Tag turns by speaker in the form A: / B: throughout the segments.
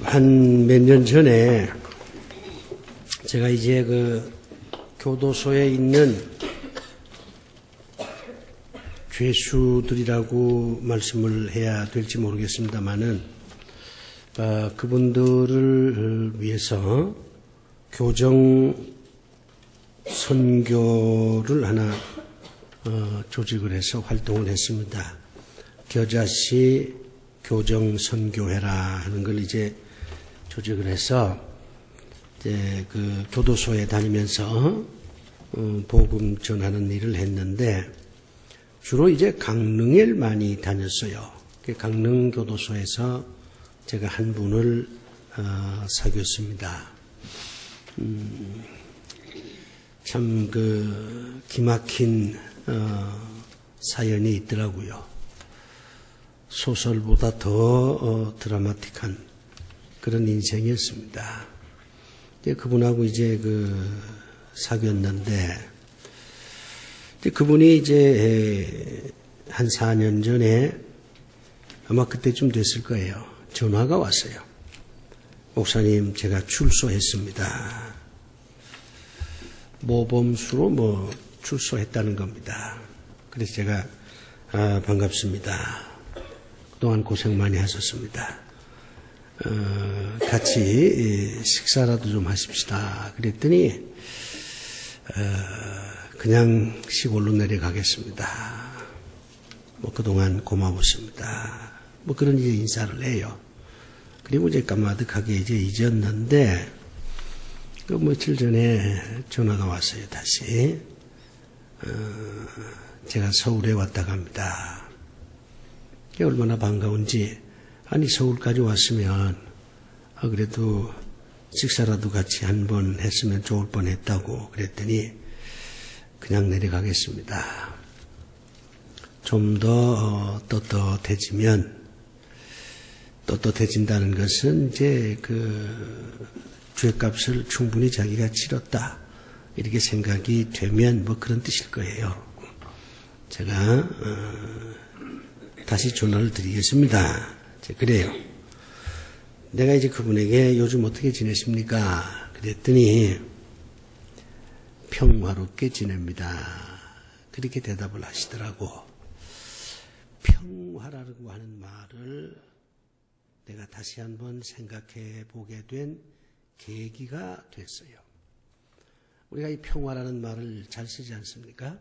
A: 한 몇 년 전에 제가 이제 그 교도소에 있는 죄수들이라고 말씀을 해야 될지 모르겠습니다만은 그분들을 위해서 교정 선교를 하나 조직을 해서 활동을 했습니다. 겨자씨 교정 선교회라 하는 걸 이제 조직을 해서 이제 그 교도소에 다니면서 복음 전하는 일을 했는데 주로 이제 강릉에 많이 다녔어요. 강릉 교도소에서 제가 한 분을 사귀었습니다. 참 그 기막힌 사연이 있더라고요. 소설보다 더 드라마틱한 그런 인생이었습니다. 그분하고 이제 사귀었는데 그분이 이제 한 4년 전에 아마 그때쯤 됐을 거예요. 전화가 왔어요. 목사님, 제가 출소했습니다. 모범수로 출소했다는 겁니다. 그래서 제가 반갑습니다. 그동안 고생 많이 하셨습니다. 같이 식사라도 좀 하십시다. 그랬더니 그냥 시골로 내려가겠습니다. 그동안 고마웠습니다. 그런 이제 인사를 해요. 그리고 이제 까마득하게 이제 잊었는데 며칠 전에 전화가 왔어요. 다시 제가 서울에 왔다 갑니다. 얼마나 반가운지. 아니 서울까지 왔으면 그래도 식사라도 같이 한번 했으면 좋을 뻔했다고 그랬더니 그냥 내려가겠습니다. 좀 더 떳떳해진다는 것은 이제 죄값을 충분히 자기가 치렀다 이렇게 생각이 되면 그런 뜻일 거예요. 제가 다시 전화를 드리겠습니다. 그래요. 내가 이제 그분에게 요즘 어떻게 지내십니까? 그랬더니 평화롭게 지냅니다. 그렇게 대답을 하시더라고. 평화라고 하는 말을 내가 다시 한번 생각해 보게 된 계기가 됐어요. 우리가 이 평화라는 말을 잘 쓰지 않습니까?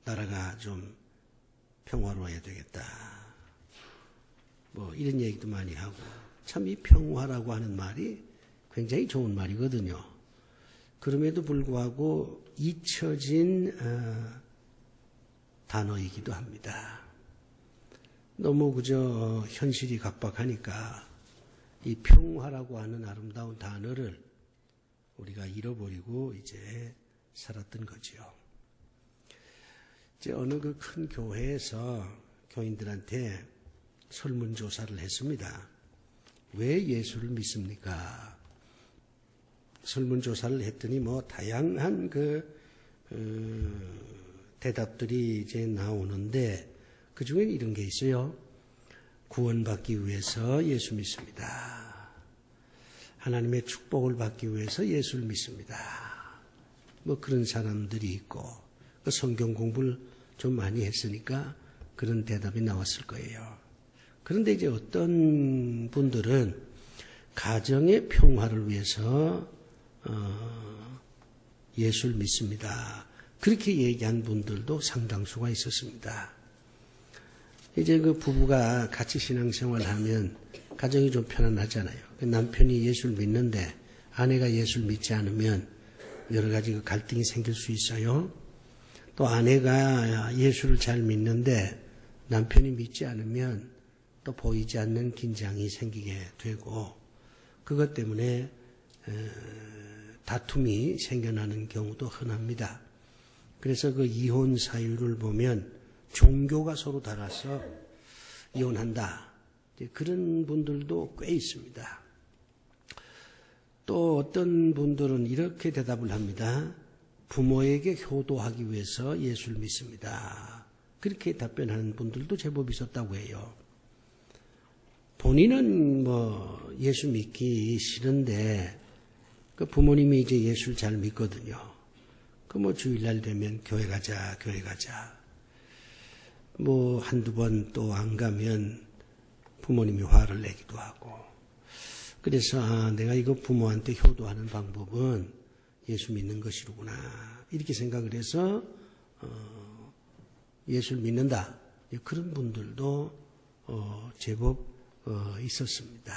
A: 나라가 좀 평화로워야 되겠다. 이런 얘기도 많이 하고. 참 이 평화라고 하는 말이 굉장히 좋은 말이거든요. 그럼에도 불구하고 잊혀진 단어이기도 합니다. 너무 그저 현실이 각박하니까 이 평화라고 하는 아름다운 단어를 우리가 잃어버리고 이제 살았던 거지요. 이제 어느 큰 교회에서 교인들한테 설문조사를 했습니다. 왜 예수를 믿습니까? 설문조사를 했더니 다양한 대답들이 이제 나오는데 그 중에 이런 게 있어요. 구원받기 위해서 예수 믿습니다. 하나님의 축복을 받기 위해서 예수를 믿습니다. 그런 사람들이 있고 성경 공부를 좀 많이 했으니까 그런 대답이 나왔을 거예요. 그런데 이제 어떤 분들은 가정의 평화를 위해서 예수를 믿습니다. 그렇게 얘기한 분들도 상당수가 있었습니다. 이제 부부가 같이 신앙생활을 하면 가정이 좀 편안하잖아요. 남편이 예수를 믿는데 아내가 예수를 믿지 않으면 여러 가지 갈등이 생길 수 있어요. 또 아내가 예수를 잘 믿는데 남편이 믿지 않으면 또 보이지 않는 긴장이 생기게 되고 그것 때문에 다툼이 생겨나는 경우도 흔합니다. 그래서 이혼 사유를 보면 종교가 서로 달라서 이혼한다. 그런 분들도 꽤 있습니다. 또 어떤 분들은 이렇게 대답을 합니다. 부모에게 효도하기 위해서 예수를 믿습니다. 그렇게 답변하는 분들도 제법 있었다고 해요. 본인은 예수 믿기 싫은데 그 부모님이 이제 예수를 잘 믿거든요. 주일날 되면 교회 가자. 한두 번 또 안 가면 부모님이 화를 내기도 하고. 그래서 내가 이거 부모한테 효도하는 방법은 예수 믿는 것이로구나. 이렇게 생각을 해서 예수를 믿는다. 그런 분들도 제법 있었습니다.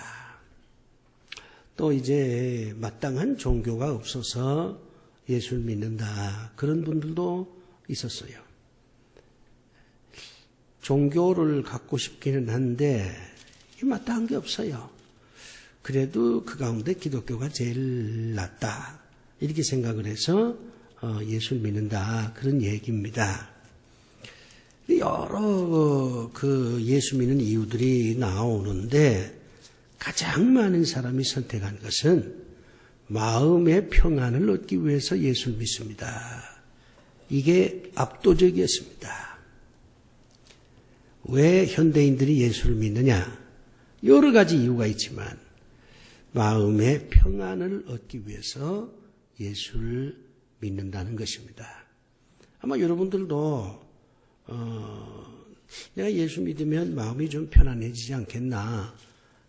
A: 또 이제 마땅한 종교가 없어서 예수를 믿는다. 그런 분들도 있었어요. 종교를 갖고 싶기는 한데 마땅한 게 없어요. 그래도 그 가운데 기독교가 제일 낫다. 이렇게 생각을 해서 예수를 믿는다. 그런 얘기입니다. 여러 예수 믿는 이유들이 나오는데 가장 많은 사람이 선택한 것은 마음의 평안을 얻기 위해서 예수를 믿습니다. 이게 압도적이었습니다. 왜 현대인들이 예수를 믿느냐? 여러 가지 이유가 있지만 마음의 평안을 얻기 위해서 예수를 믿는다는 것입니다. 아마 여러분들도 내가 예수 믿으면 마음이 좀 편안해지지 않겠나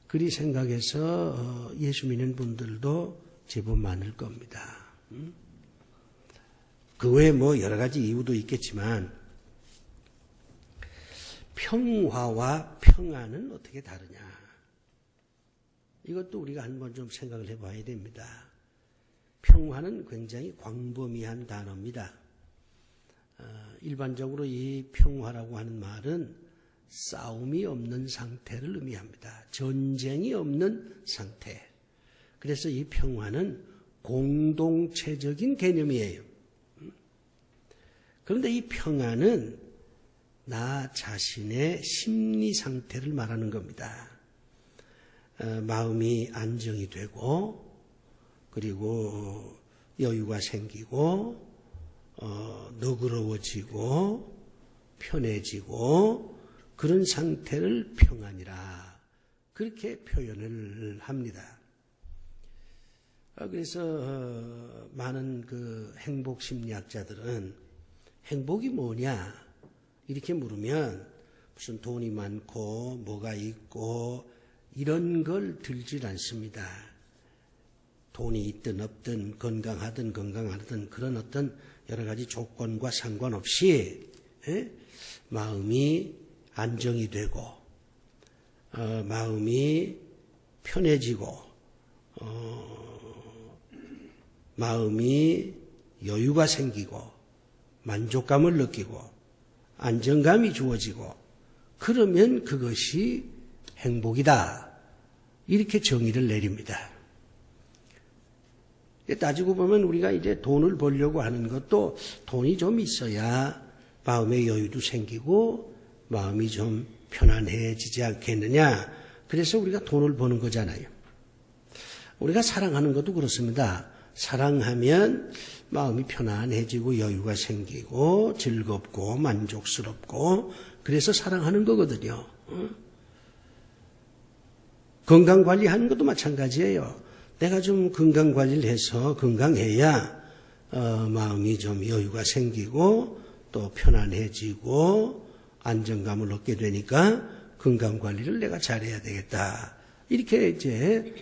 A: 그리 생각해서 예수 믿는 분들도 제법 많을 겁니다. 그 외에 여러 가지 이유도 있겠지만 평화와 평안은 어떻게 다르냐? 이것도 우리가 한번 좀 생각을 해봐야 됩니다. 평화는 굉장히 광범위한 단어입니다. 일반적으로 이 평화라고 하는 말은 싸움이 없는 상태를 의미합니다. 전쟁이 없는 상태. 그래서 이 평화는 공동체적인 개념이에요. 그런데 이 평화는 나 자신의 심리 상태를 말하는 겁니다. 마음이 안정이 되고 그리고 여유가 생기고 너그러워지고 편해지고 그런 상태를 평안이라 그렇게 표현을 합니다. 그래서 많은 행복 심리학자들은 행복이 뭐냐 이렇게 물으면 무슨 돈이 많고 뭐가 있고 이런 걸 들질 않습니다. 돈이 있든 없든 건강하든 건강하든 그런 어떤 여러 가지 조건과 상관없이 마음이 안정이 되고 마음이 편해지고 마음이 여유가 생기고 만족감을 느끼고 안정감이 주어지고 그러면 그것이 행복이다. 이렇게 정의를 내립니다. 따지고 보면 우리가 이제 돈을 벌려고 하는 것도 돈이 좀 있어야 마음의 여유도 생기고 마음이 좀 편안해지지 않겠느냐. 그래서 우리가 돈을 버는 거잖아요. 우리가 사랑하는 것도 그렇습니다. 사랑하면 마음이 편안해지고 여유가 생기고 즐겁고 만족스럽고 그래서 사랑하는 거거든요. 건강관리하는 것도 마찬가지예요. 내가 좀 건강관리를 해서 건강해야 마음이 좀 여유가 생기고 또 편안해지고 안정감을 얻게 되니까 건강관리를 내가 잘해야 되겠다. 이렇게 이제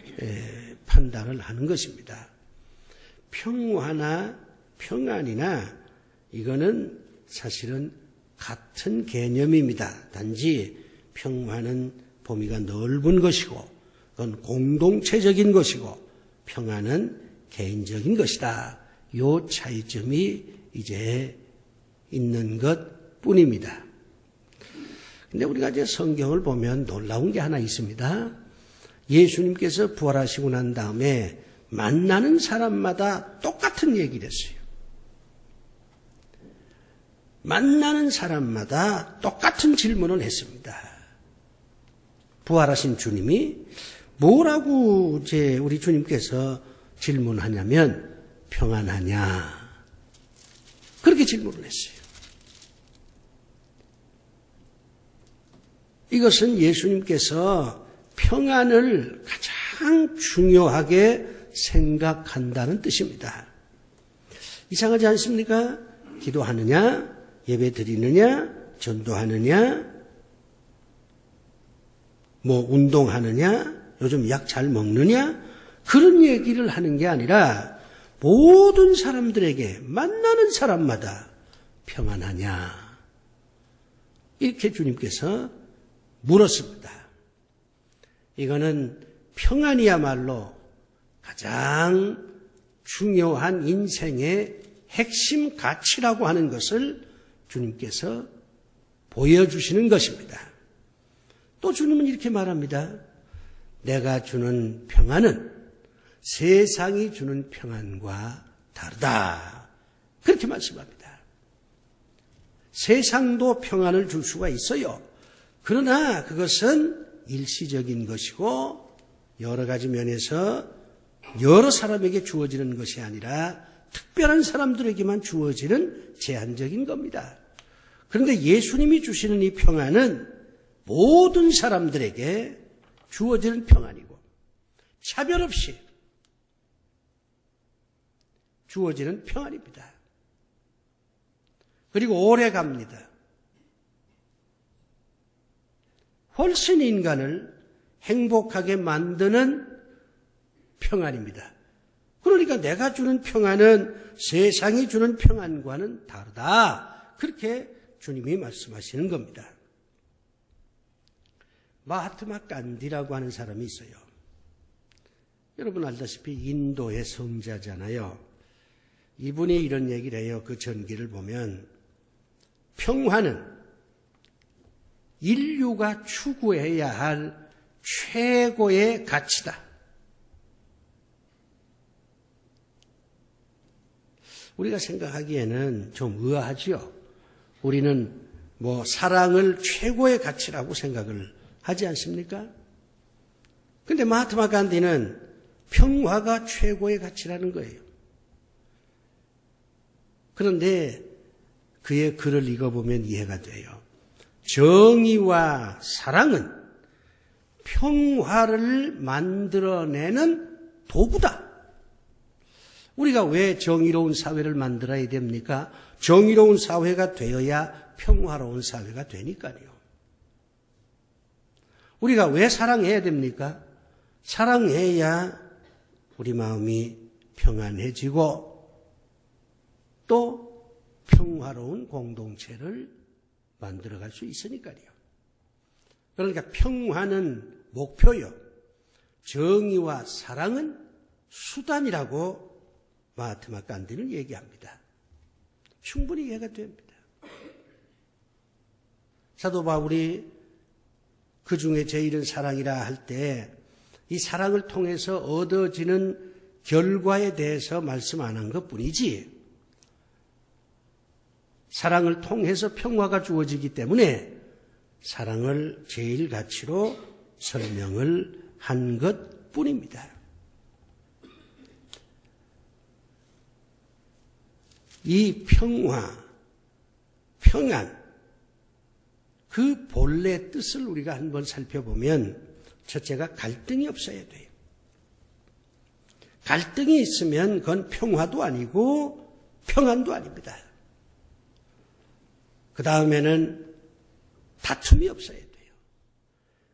A: 판단을 하는 것입니다. 평화나 평안이나 이거는 사실은 같은 개념입니다. 단지 평화는 범위가 넓은 것이고 그건 공동체적인 것이고 평안은 개인적인 것이다. 요 차이점이 이제 있는 것 뿐입니다. 근데 우리가 이제 성경을 보면 놀라운 게 하나 있습니다. 예수님께서 부활하시고 난 다음에 만나는 사람마다 똑같은 얘기를 했어요. 만나는 사람마다 똑같은 질문을 했습니다. 부활하신 주님이 뭐라고 이제 우리 주님께서 질문하냐면 평안하냐? 그렇게 질문을 했어요. 이것은 예수님께서 평안을 가장 중요하게 생각한다는 뜻입니다. 이상하지 않습니까? 기도하느냐, 예배 드리느냐, 전도하느냐, 운동하느냐, 요즘 약 잘 먹느냐, 그런 얘기를 하는 게 아니라 모든 사람들에게 만나는 사람마다 평안하냐, 이렇게 주님께서 물었습니다. 이거는 평안이야말로 가장 중요한 인생의 핵심 가치라고 하는 것을 주님께서 보여주시는 것입니다. 또 주님은 이렇게 말합니다. 내가 주는 평안은 세상이 주는 평안과 다르다. 그렇게 말씀합니다. 세상도 평안을 줄 수가 있어요. 그러나 그것은 일시적인 것이고 여러 가지 면에서 여러 사람에게 주어지는 것이 아니라 특별한 사람들에게만 주어지는 제한적인 겁니다. 그런데 예수님이 주시는 이 평안은 모든 사람들에게 주어지는 평안이고 차별 없이 주어지는 평안입니다. 그리고 오래 갑니다. 훨씬 인간을 행복하게 만드는 평안입니다. 그러니까 내가 주는 평안은 세상이 주는 평안과는 다르다. 그렇게 주님이 말씀하시는 겁니다. 마하트마 간디라고 하는 사람이 있어요. 여러분 알다시피 인도의 성자잖아요. 이분이 이런 얘기를 해요. 그 전기를 보면 평화는 인류가 추구해야 할 최고의 가치다. 우리가 생각하기에는 좀 의아하지요. 우리는 사랑을 최고의 가치라고 생각을 하지 않습니까? 그런데 마하트마 간디는 평화가 최고의 가치라는 거예요. 그런데 그의 글을 읽어보면 이해가 돼요. 정의와 사랑은 평화를 만들어내는 도구다. 우리가 왜 정의로운 사회를 만들어야 됩니까? 정의로운 사회가 되어야 평화로운 사회가 되니까요. 우리가 왜 사랑해야 됩니까? 사랑해야 우리 마음이 평안해지고 또 평화로운 공동체를 만들어갈 수 있으니까요. 그러니까 평화는 목표요. 정의와 사랑은 수단이라고 마하트마 간디는 얘기합니다. 충분히 이해가 됩니다. 사도 바울이 그 중에 제일은 사랑이라 할 때 이 사랑을 통해서 얻어지는 결과에 대해서 말씀 안 한 것뿐이지 사랑을 통해서 평화가 주어지기 때문에 사랑을 제일 가치로 설명을 한 것뿐입니다. 이 평화, 평안, 그 본래 뜻을 우리가 한번 살펴보면 첫째가 갈등이 없어야 돼요. 갈등이 있으면 그건 평화도 아니고 평안도 아닙니다. 그 다음에는 다툼이 없어야 돼요.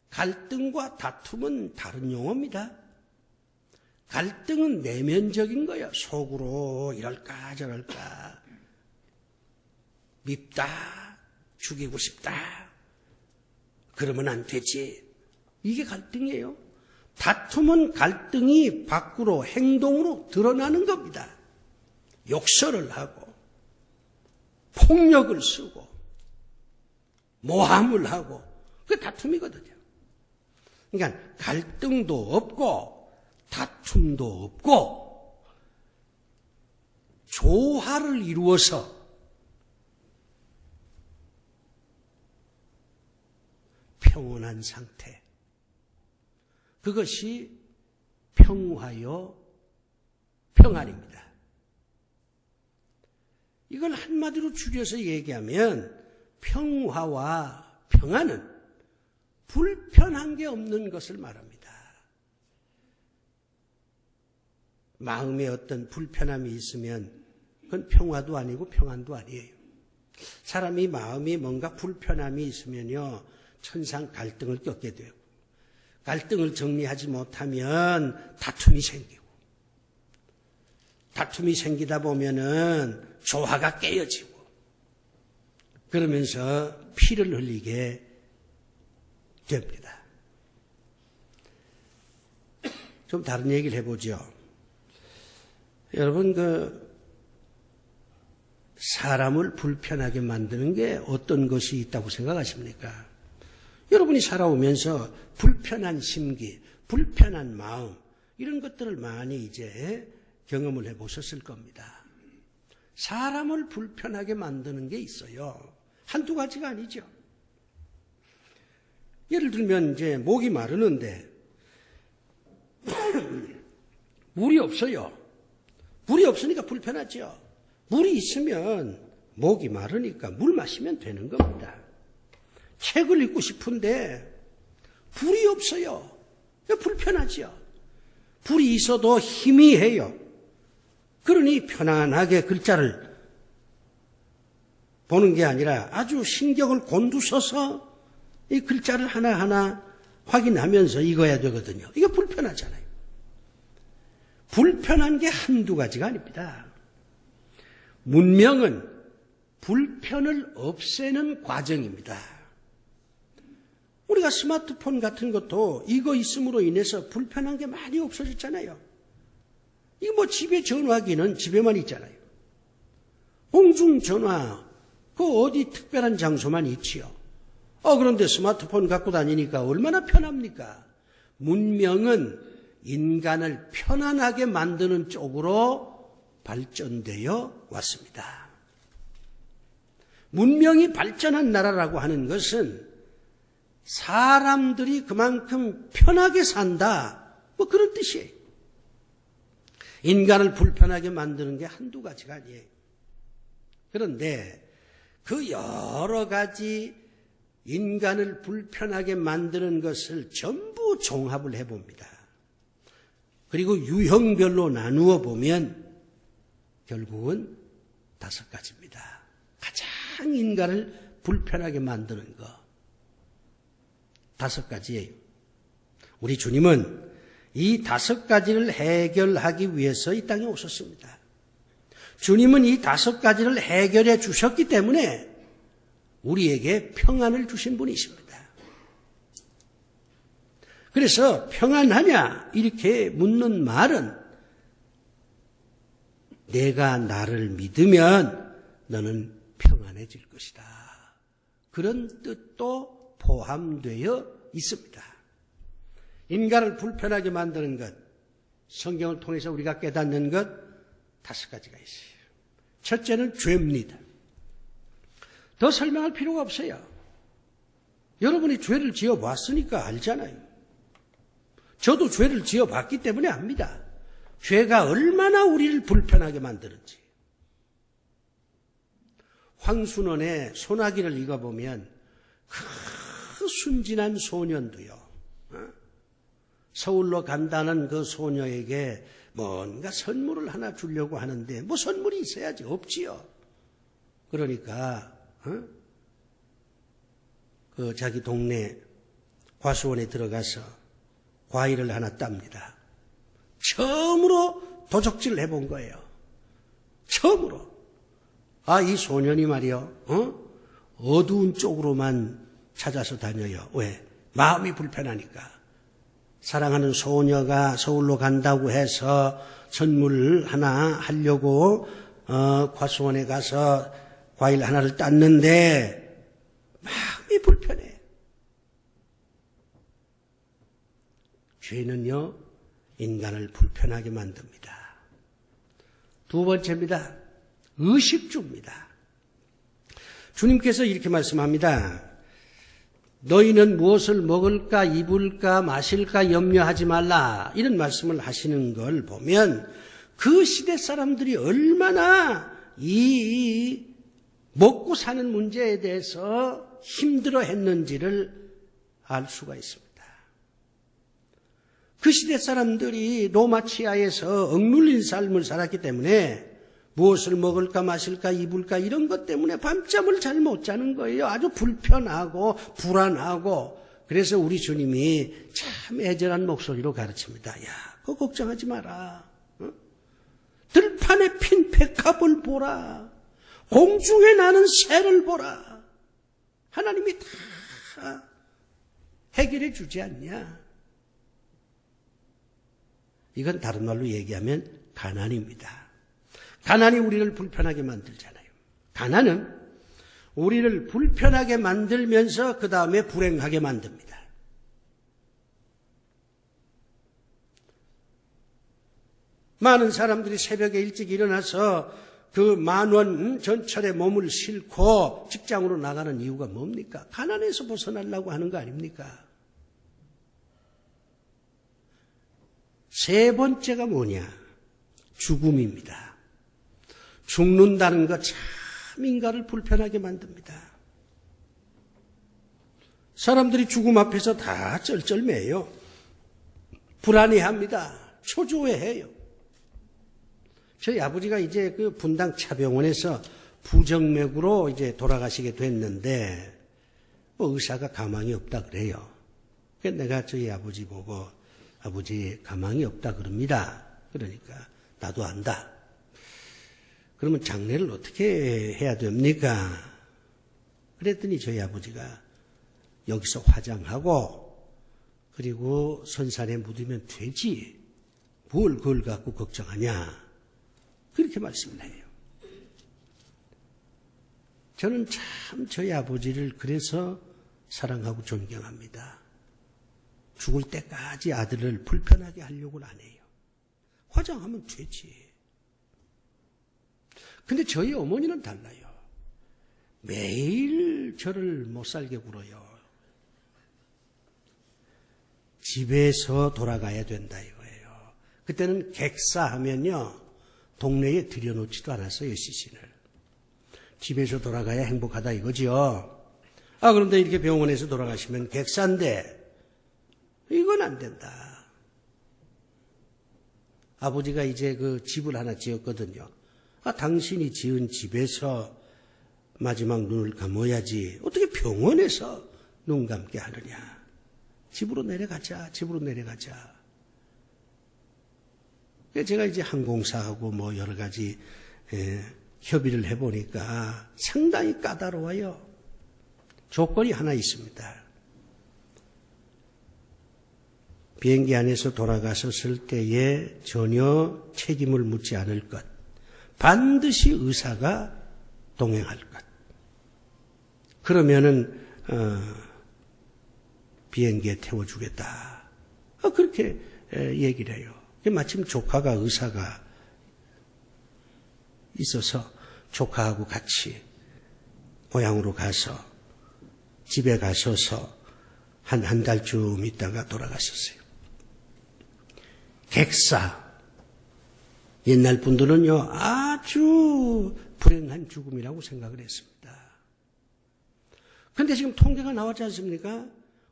A: 갈등과 다툼은 다른 용어입니다. 갈등은 내면적인 거예요. 속으로 이럴까 저럴까 밉다, 죽이고 싶다, 그러면 안 되지. 이게 갈등이에요. 다툼은 갈등이 밖으로 행동으로 드러나는 겁니다. 욕설을 하고 폭력을 쓰고 모함을 하고 그게 다툼이거든요. 그러니까 갈등도 없고 다툼도 없고 조화를 이루어서 평온한 상태. 그것이 평화요 평안입니다. 이걸 한마디로 줄여서 얘기하면 평화와 평안은 불편한 게 없는 것을 말합니다. 마음에 어떤 불편함이 있으면 그건 평화도 아니고 평안도 아니에요. 사람이 마음이 뭔가 불편함이 있으면요, 천상 갈등을 겪게 되고, 갈등을 정리하지 못하면 다툼이 생기고, 다툼이 생기다 보면은 조화가 깨어지고, 그러면서 피를 흘리게 됩니다. 좀 다른 얘기를 해보죠. 여러분, 사람을 불편하게 만드는 게 어떤 것이 있다고 생각하십니까? 여러분이 살아오면서 불편한 심기, 불편한 마음, 이런 것들을 많이 이제 경험을 해보셨을 겁니다. 사람을 불편하게 만드는 게 있어요. 한두 가지가 아니죠. 예를 들면 이제 목이 마르는데 물이 없어요. 물이 없으니까 불편하죠. 물이 있으면 목이 마르니까 물 마시면 되는 겁니다. 책을 읽고 싶은데 불이 없어요. 불편하죠. 불이 있어도 희미해요. 그러니 편안하게 글자를 보는 게 아니라 아주 신경을 곤두서서 이 글자를 하나하나 확인하면서 읽어야 되거든요. 이게 불편하잖아요. 불편한 게 한두 가지가 아닙니다. 문명은 불편을 없애는 과정입니다. 우리가 스마트폰 같은 것도 이거 있음으로 인해서 불편한 게 많이 없어졌잖아요. 이거 뭐 집에 전화기는 집에만 있잖아요. 공중전화, 그 어디 특별한 장소만 있지요. 그런데 스마트폰 갖고 다니니까 얼마나 편합니까? 문명은 인간을 편안하게 만드는 쪽으로 발전되어 왔습니다. 문명이 발전한 나라라고 하는 것은 사람들이 그만큼 편하게 산다, 뭐 그런 뜻이에요. 인간을 불편하게 만드는 게 한두 가지가 아니에요. 그런데 그 여러 가지 인간을 불편하게 만드는 것을 전부 종합을 해봅니다. 그리고 유형별로 나누어 보면 결국은 5가지입니다. 가장 인간을 불편하게 만드는 거 5가지예요. 우리 주님은 이 5가지를 해결하기 위해서 이 땅에 오셨습니다. 주님은 이 5가지를 해결해 주셨기 때문에 우리에게 평안을 주신 분이십니다. 그래서 평안하냐 이렇게 묻는 말은 내가 나를 믿으면 너는 평안해질 것이다. 그런 뜻도 포함되어 있습니다. 인간을 불편하게 만드는 것, 성경을 통해서 우리가 깨닫는 것 5가지가 있어요. 첫째는 죄입니다. 더 설명할 필요가 없어요. 여러분이 죄를 지어봤으니까 알잖아요. 저도 죄를 지어봤기 때문에 압니다. 죄가 얼마나 우리를 불편하게 만드는지. 황순원의 소나기를 읽어보면 그 순진한 소년도요, 서울로 간다는 그 소녀에게 뭔가 선물을 하나 주려고 하는데 뭐 선물이 있어야지. 없지요. 그러니까 그 자기 동네 과수원에 들어가서 과일을 하나 땁니다. 처음으로 도적질을 해본 거예요. 처음으로. 이 소년이 말이요, 어두운 쪽으로만 찾아서 다녀요. 왜? 마음이 불편하니까. 사랑하는 소녀가 서울로 간다고 해서 선물을 하나 하려고 과수원에 가서 과일 하나를 땄는데 마음이 불편해. 죄는요, 인간을 불편하게 만듭니다. 2번째입니다. 의식주입니다. 주님께서 이렇게 말씀합니다. 너희는 무엇을 먹을까, 입을까, 마실까 염려하지 말라. 이런 말씀을 하시는 걸 보면 그 시대 사람들이 얼마나 이 먹고 사는 문제에 대해서 힘들어 했는지를 알 수가 있습니다. 그 시대 사람들이 로마 치하에서 억눌린 삶을 살았기 때문에 무엇을 먹을까 마실까 입을까 이런 것 때문에 밤잠을 잘 못 자는 거예요. 아주 불편하고 불안하고. 그래서 우리 주님이 참 애절한 목소리로 가르칩니다. 야, 그거 걱정하지 마라. 어? 들판에 핀 백합을 보라. 공중에 나는 새를 보라. 하나님이 다 해결해 주지 않냐. 이건 다른 말로 얘기하면 가난입니다. 가난이 우리를 불편하게 만들잖아요. 가난은 우리를 불편하게 만들면서 그 다음에 불행하게 만듭니다. 많은 사람들이 새벽에 일찍 일어나서 그 10,000원 전철에 몸을 싣고 직장으로 나가는 이유가 뭡니까? 가난에서 벗어나려고 하는 거 아닙니까? 세 번째가 뭐냐? 죽음입니다. 죽는다는 것 참 인간을 불편하게 만듭니다. 사람들이 죽음 앞에서 다 쩔쩔매요. 불안해합니다. 초조해해요. 저희 아버지가 이제 그 분당 차병원에서 부정맥으로 이제 돌아가시게 됐는데 뭐 의사가 가망이 없다 그래요. 그래서 내가 저희 아버지 보고 아버지 가망이 없다 그럽니다. 그러니까 나도 안다. 그러면 장례를 어떻게 해야 됩니까? 그랬더니 저희 아버지가 여기서 화장하고 그리고 선산에 묻으면 되지. 뭘 그걸 갖고 걱정하냐. 그렇게 말씀을 해요. 저는 참 저희 아버지를 그래서 사랑하고 존경합니다. 죽을 때까지 아들을 불편하게 하려고는 안 해요. 화장하면 되지. 근데 저희 어머니는 달라요. 매일 저를 못 살게 굴어요. 집에서 돌아가야 된다 이거예요. 그때는 객사하면요. 동네에 들여놓지도 않았어요. 시신을. 집에서 돌아가야 행복하다 이거지요. 그런데 이렇게 병원에서 돌아가시면 객사인데 이건 안 된다. 아버지가 이제 그 집을 하나 지었거든요. 당신이 지은 집에서 마지막 눈을 감아야지 어떻게 병원에서 눈 감게 하느냐. 집으로 내려가자. 집으로 내려가자. 제가 이제 항공사하고 뭐 여러 가지 협의를 해보니까 상당히 까다로워요. 조건이 하나 있습니다. 비행기 안에서 돌아가셨을 때에 전혀 책임을 묻지 않을 것. 반드시 의사가 동행할 것. 그러면은 비행기에 태워주겠다. 그렇게 얘기를 해요. 마침 조카가 의사가 있어서 조카하고 같이 고향으로 가서 집에 가셔서 한 달쯤 있다가 돌아가셨어요. 객사. 옛날 분들은요, 아주 불행한 죽음이라고 생각을 했습니다. 그런데 지금 통계가 나왔지 않습니까?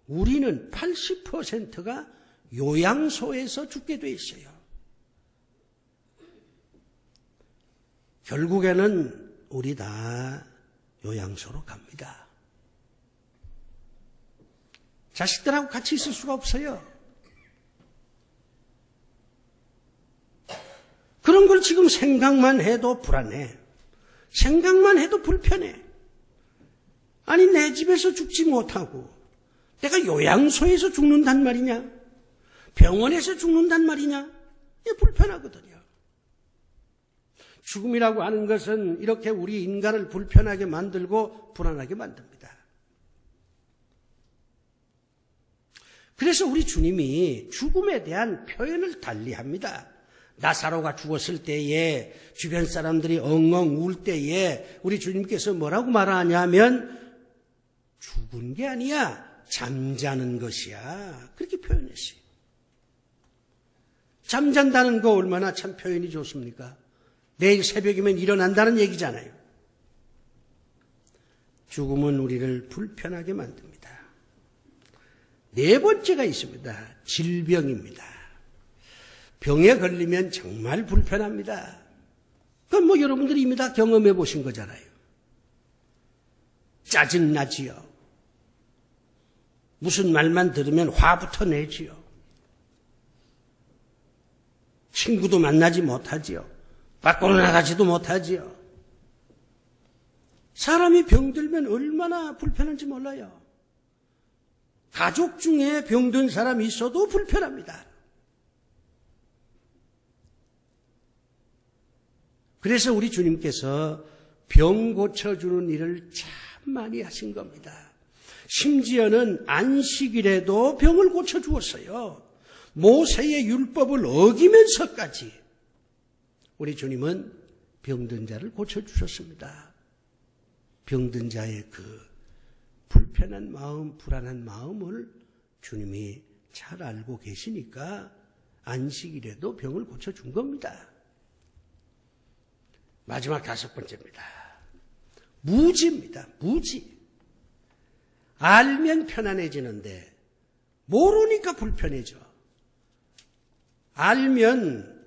A: 우리는 80%가 요양소에서 죽게 돼 있어요. 결국에는 우리 다 요양소로 갑니다. 자식들하고 같이 있을 수가 없어요. 그런 걸 지금 생각만 해도 불안해. 생각만 해도 불편해. 아니 내 집에서 죽지 못하고 내가 요양소에서 죽는단 말이냐? 병원에서 죽는단 말이냐? 이게 불편하거든요. 죽음이라고 하는 것은 이렇게 우리 인간을 불편하게 만들고 불안하게 만듭니다. 그래서 우리 주님이 죽음에 대한 표현을 달리합니다. 나사로가 죽었을 때에 주변 사람들이 엉엉 울 때에 우리 주님께서 뭐라고 말하냐면 죽은 게 아니야. 잠자는 것이야. 그렇게 표현했어요. 잠잔다는 거 얼마나 참 표현이 좋습니까? 내일 새벽이면 일어난다는 얘기잖아요. 죽음은 우리를 불편하게 만듭니다. 네 번째가 있습니다. 질병입니다. 병에 걸리면 정말 불편합니다. 그건 뭐 여러분들이 이미 다 경험해 보신 거잖아요. 짜증나지요. 무슨 말만 들으면 화부터 내지요. 친구도 만나지 못하지요. 밖으로 나가지도 못하지요. 사람이 병들면 얼마나 불편한지 몰라요. 가족 중에 병든 사람이 있어도 불편합니다. 그래서 우리 주님께서 병 고쳐주는 일을 참 많이 하신 겁니다. 심지어는 안식일에도 병을 고쳐주었어요. 모세의 율법을 어기면서까지 우리 주님은 병든 자를 고쳐주셨습니다. 병든 자의 그 불편한 마음, 불안한 마음을 주님이 잘 알고 계시니까 안식일에도 병을 고쳐준 겁니다. 마지막 다섯 번째입니다. 무지입니다. 무지. 알면 편안해지는데 모르니까 불편해져. 알면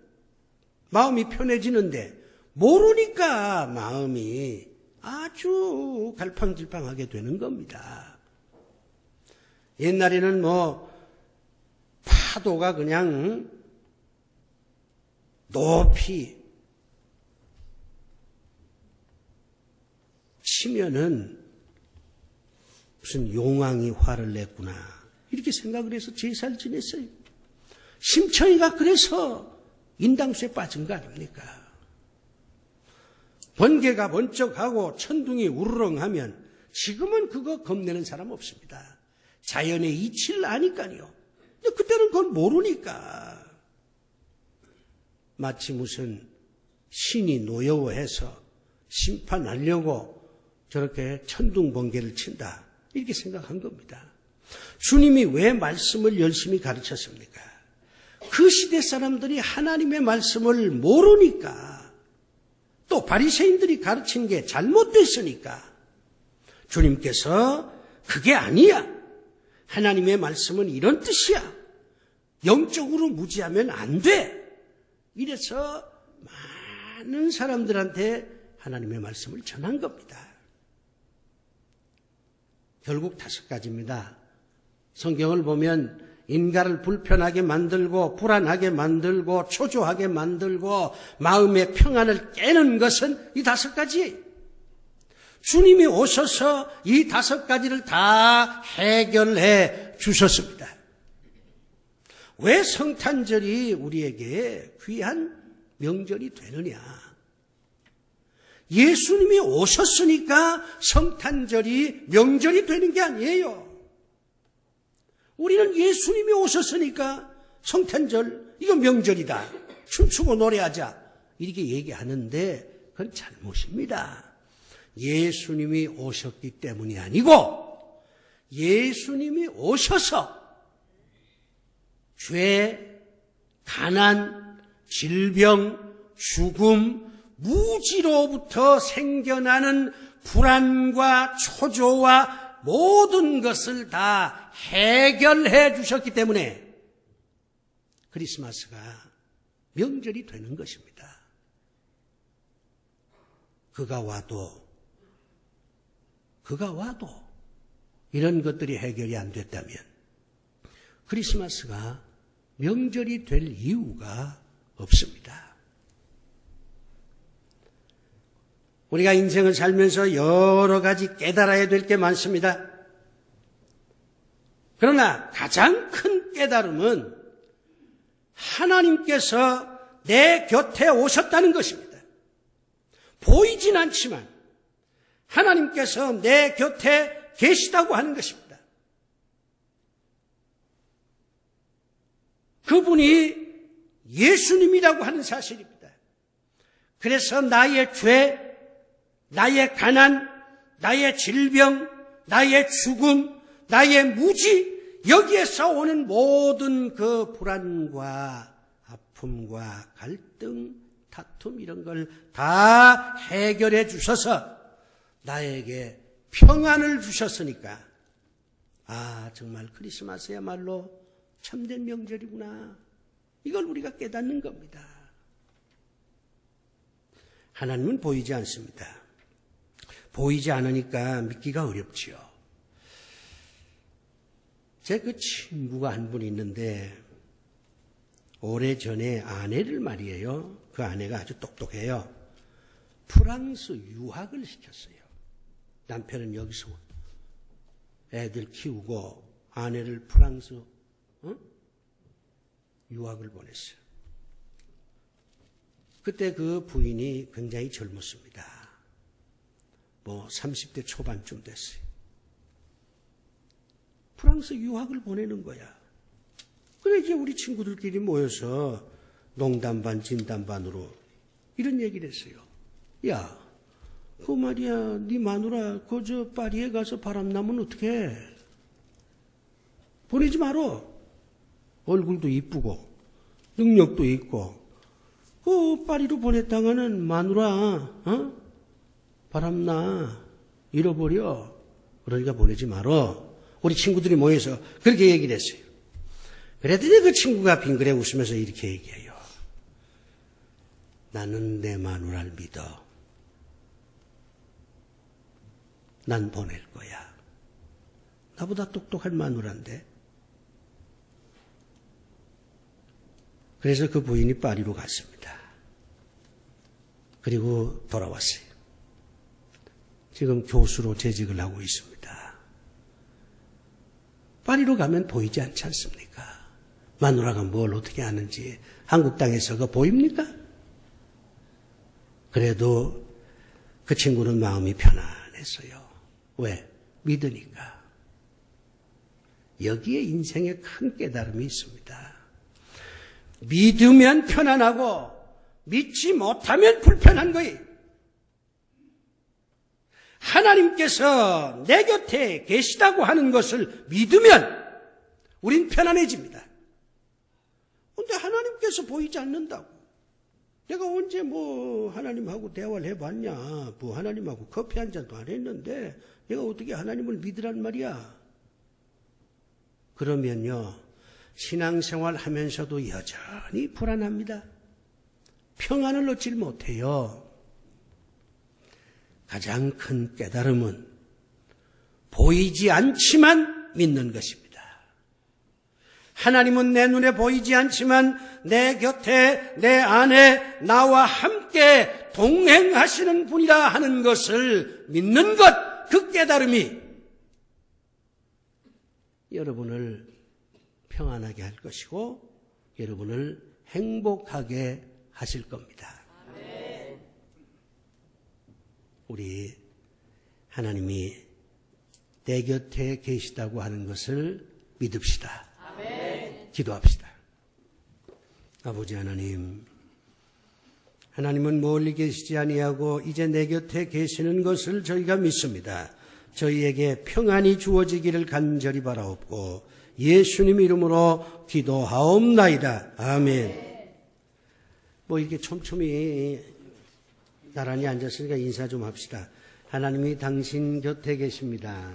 A: 마음이 편해지는데 모르니까 마음이 아주 갈팡질팡하게 되는 겁니다. 옛날에는 파도가 그냥 높이 치면은 무슨 용왕이 화를 냈구나 이렇게 생각을 해서 제사를 지냈어요. 심청이가 그래서 인당수에 빠진 거 아닙니까? 번개가 번쩍하고 천둥이 우르렁하면 지금은 그거 겁내는 사람 없습니다. 자연의 이치를 아니까요. 근데 그때는 그걸 모르니까 마치 무슨 신이 노여워해서 심판하려고 저렇게 천둥 번개를 친다 이렇게 생각한 겁니다. 주님이 왜 말씀을 열심히 가르쳤습니까? 그 시대 사람들이 하나님의 말씀을 모르니까 또 바리새인들이 가르친 게 잘못됐으니까 주님께서 그게 아니야. 하나님의 말씀은 이런 뜻이야. 영적으로 무지하면 안 돼. 이래서 많은 사람들한테 하나님의 말씀을 전한 겁니다. 결국 다섯 가지입니다. 성경을 보면 인간을 불편하게 만들고 불안하게 만들고 초조하게 만들고 마음의 평안을 깨는 것은 이 다섯 가지예요. 주님이 오셔서 이 다섯 가지를 다 해결해 주셨습니다. 왜 성탄절이 우리에게 귀한 명절이 되느냐? 예수님이 오셨으니까 성탄절이 명절이 되는 게 아니에요. 우리는 예수님이 오셨으니까 성탄절 이거 명절이다. 춤추고 노래하자. 이렇게 얘기하는데 그건 잘못입니다. 예수님이 오셨기 때문이 아니고 예수님이 오셔서 죄, 가난, 질병, 죽음, 무지로부터 생겨나는 불안과 초조와 모든 것을 다 해결해 주셨기 때문에 크리스마스가 명절이 되는 것입니다. 그가 와도 이런 것들이 해결이 안 됐다면 크리스마스가 명절이 될 이유가 없습니다. 우리가 인생을 살면서 여러 가지 깨달아야 될 게 많습니다. 그러나 가장 큰 깨달음은 하나님께서 내 곁에 오셨다는 것입니다. 보이진 않지만 하나님께서 내 곁에 계시다고 하는 것입니다. 그분이 예수님이라고 하는 사실입니다. 그래서 나의 죄, 나의 가난, 나의 질병, 나의 죽음, 나의 무지, 여기에서 오는 모든 그 불안과 아픔과 갈등, 다툼 이런 걸 다 해결해 주셔서 나에게 평안을 주셨으니까 아, 정말 크리스마스야말로 참된 명절이구나. 이걸 우리가 깨닫는 겁니다. 하나님은 보이지 않습니다. 보이지 않으니까 믿기가 어렵지요. 제 그 친구가 한 분 있는데 오래전에 아내를 말이에요. 그 아내가 아주 똑똑해요. 프랑스 유학을 시켰어요. 남편은 여기서 애들 키우고 아내를 프랑스 유학을 보냈어요. 그때 그 부인이 굉장히 젊었습니다. 뭐 30대 초반쯤 됐어요. 프랑스 유학을 보내는 거야. 그래 이제 우리 친구들끼리 모여서 농담 반 진담 반으로 이런 얘기를 했어요. 야, 그 말이야, 네 마누라 저 파리에 가서 바람나면 어떡해? 보내지 마라. 얼굴도 이쁘고 능력도 있고 그 파리로 보냈다가는 마누라 바람나 잃어버려. 그러니까 보내지 마라. 우리 친구들이 모여서 그렇게 얘기를 했어요. 그랬더니 그 친구가 빙그레 웃으면서 이렇게 얘기해요. 나는 내 마누라를 믿어. 난 보낼 거야. 나보다 똑똑한 마누라인데. 그래서 그 부인이 파리로 갔습니다. 그리고 돌아왔어요. 지금 교수로 재직을 하고 있습니다. 파리로 가면 보이지 않지 않습니까? 마누라가 뭘 어떻게 하는지 한국 땅에서 그거 보입니까? 그래도 그 친구는 마음이 편안했어요. 왜? 믿으니까. 여기에 인생의 큰 깨달음이 있습니다. 믿으면 편안하고 믿지 못하면 불편한 거예요. 하나님께서 내 곁에 계시다고 하는 것을 믿으면 우린 편안해집니다. 근데 하나님께서 보이지 않는다고. 내가 언제 하나님하고 대화를 해봤냐. 하나님하고 커피 한 잔도 안 했는데 내가 어떻게 하나님을 믿으란 말이야. 그러면요. 신앙생활 하면서도 여전히 불안합니다. 평안을 얻질 못해요. 가장 큰 깨달음은 보이지 않지만 믿는 것입니다. 하나님은 내 눈에 보이지 않지만 내 곁에 내 안에 나와 함께 동행하시는 분이라 하는 것을 믿는 것, 그 깨달음이 여러분을 평안하게 할 것이고 여러분을 행복하게 하실 겁니다. 우리 하나님이 내 곁에 계시다고 하는 것을 믿읍시다. 아멘. 기도합시다. 아버지 하나님, 하나님은 멀리 계시지 아니하고 이제 내 곁에 계시는 것을 저희가 믿습니다. 저희에게 평안이 주어지기를 간절히 바라옵고 예수님 이름으로 기도하옵나이다. 아멘. 이렇게 촘촘히 나란히 앉았으니까 인사 좀 합시다. 하나님이 당신 곁에 계십니다.